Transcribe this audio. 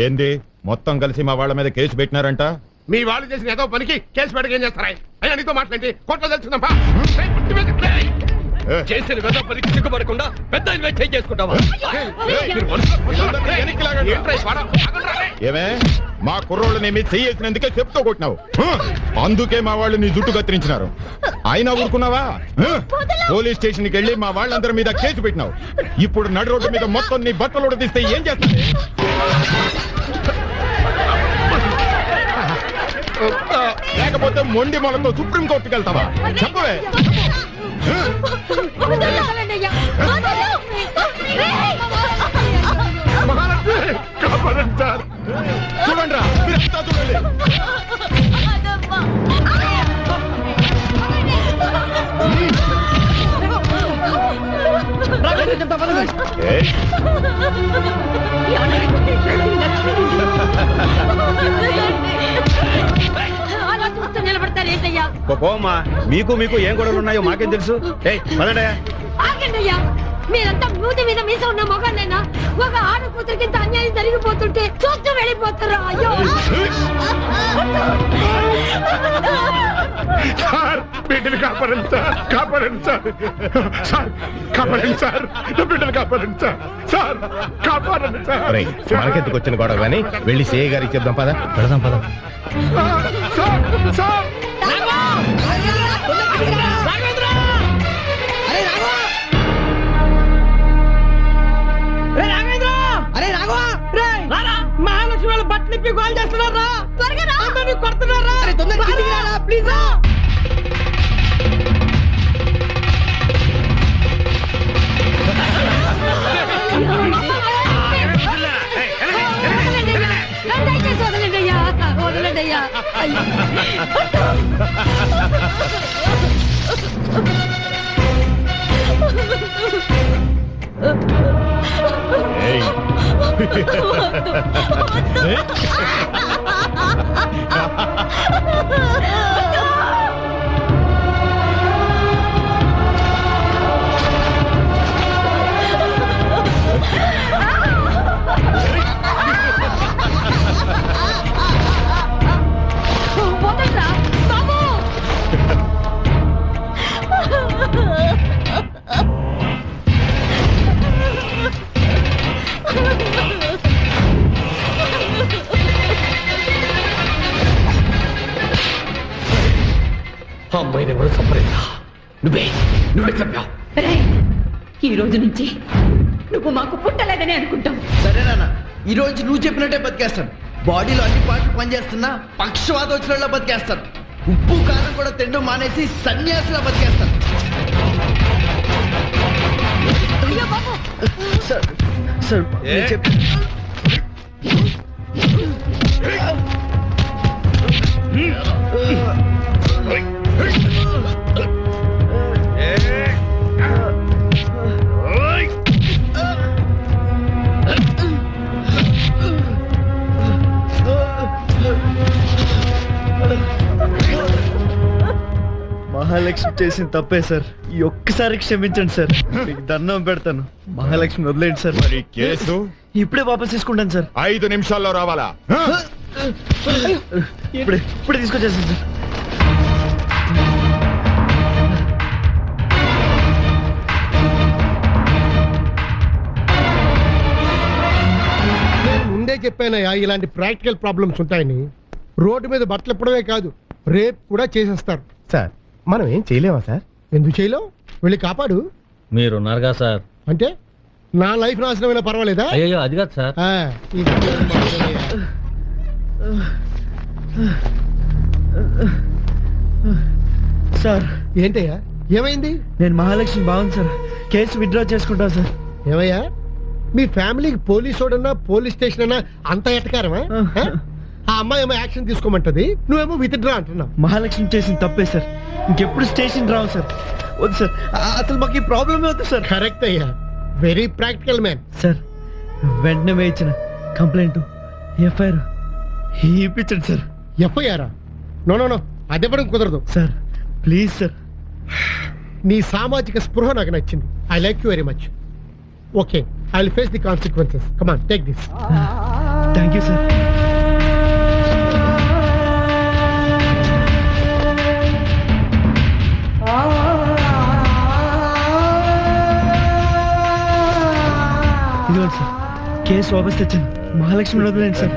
ఏంది మొత్తం కలిసి మా వాళ్ళ మీద కేసు పెట్టినారంట? మీ వాళ్ళు చేసిన ఏదో పనికి కేసు పెడక ఏం చేస్తారా? అయ్యా నీతో మాట్లాడి కోర్టులో తెలుసుకుందాం. చేసిన పెద్ద పనికి సిగ్గుపడకుండా పెద్ద ఇన్వెస్ట్ చేసుకుంటావా? ఏమే మా కుర్రోళ్ళని మీ చెయ్యేసినందుకే చెప్తూ కొట్టినావు, అందుకే మా వాళ్ళు నీ జుట్టు కత్తిరించినారు. అయినా ఊరుకున్నావా? పోలీస్ స్టేషన్కి వెళ్ళి మా వాళ్ళందరి మీద కేసు పెట్టినావు. ఇప్పుడు నడు రోడ్డు మీద మొత్తం నీ బట్టలు తీస్తే ఏం చేస్తావు? లేకపోతే మొండి మొలతో సుప్రీం కోర్టుకి వెళ్తావా? చెప్పవే. చూడండి రా, చూడండి. పోమా, మీకు మీకు ఏం గొడవలు ఉన్నాయో మాకేం తెలుసు. ఆగండియ్యా, మీరంతా మూతి మీద మీస ఉన్న మొగాన్నైనా ఒక ఆడ కూతురికి ఇంత అన్యాయం జరిగిపోతుంటే చూస్తూ వెళ్ళిపోతారా? అయ్యో సార్, బిడ్డలు కాపాడండి సార్, కాపాడండి సార్, సార్ కాపాడండి సార్, బిడ్డలు కాపాడండి సార్, సార్ కాపాడండి సార్. మనకెందుకు వచ్చిన గొడవ కానీ వెళ్ళి సిఐ గారికి చెప్దాం పద. పెడదాం పద. సార్ సార్ మహాలక్ష్మి వాళ్ళు బట్టలు ఇప్పి గోల్ చేస్తున్నారా? కొడుతున్నారా? ప్లీజ్ వదలండియ్యా, వదలండియ్యా. వదలరా బాబు. అమ్మాయిని ఎవరు చంపలేదా? నువ్వే చెప్పావు. ఈ రోజు నుంచి నువ్వు మాకు పుట్టలేదని అనుకుంటాం. సరేనా, ఈ రోజు నువ్వు చెప్పినట్టే బతికేస్తాను. బాడీలో అన్ని పాటలు పనిచేస్తున్నా పక్షవాత వచ్చిన బతికేస్తాను. ఉప్పు కారం కూడా తిండం మానేసి సన్యాసిలా బతికేస్తాను. అయ్యో బాబు. సార్ సార్ చెప్పి మహాలక్ష్మి చేసిన తప్పే సార్. ఈ ఒక్కసారి క్షమించండి సార్, మీకు దండం పెడతాను. మహాలక్ష్మి వదిలేండి సార్. మరి కేసు ఇప్పుడే వాపస్ తీసుకుంటాను సార్. 5 నిమిషాల్లో రావాలా? ఇప్పుడే తీసుకొచ్చేస్తాను సార్. నేను ముందే చెప్పానయ్యా, ఇలాంటి ప్రాక్టికల్ ప్రాబ్లమ్స్ ఉంటాయని. రోడ్డు మీద బట్టలు ఇప్పడమే కాదు, రేప్ కూడా చేసేస్తారు. సార్ మనం ఏం చేయలేమా సార్? ఎందుకు చేయలేవు? వెళ్ళి కాపాడు. మీరున్నారుగా సార్. అంటే నా లైఫ్ నాశనమైనా పర్వాలేదా? అయ్యో అది కాదు సార్. సార్ ఏంటయ్యా, ఏమైంది? నేను మహాలక్ష్మి బాగుంది సార్, కేసు విత్డ్రా చేసుకుంటాను సార్. ఏమయ్యా, మీ ఫ్యామిలీకి పోలీస్ వాడన్నా పోలీస్ స్టేషన్ అన్నా అంత ఎటకారమా? ఆ అమ్మాయి ఏమో యాక్షన్ తీసుకోమంటది, నువ్వేమో విత్డ్రా అంటున్నావు. మహాలక్ష్మి చేసిన తప్పే సార్, ఇంకెప్పుడు స్టేషన్ రావు సార్. వద్దు సార్, అసలు మాకు ఈ ప్రాబ్లమే వద్దు సార్. కరెక్ట్ అయ్యా, వెరీ ప్రాక్టికల్ మ్యాన్. సార్ వెంటనే వేయించిన కంప్లైంట్ ఎఫ్ఐఆర్ ఇప్పించండి sir. FIR? No no no, అదెవ్వడం కుదరదు సార్. Please sir. నీ సామాజిక స్పృహ నాకు నచ్చింది. I like you very much. Okay, I will face the consequences. Come on, take this. Thank you sir. ఇదిగోండి సార్, కేసు వాపస్ తెచ్చాను. మహాలక్ష్మి వదిలేండి సార్.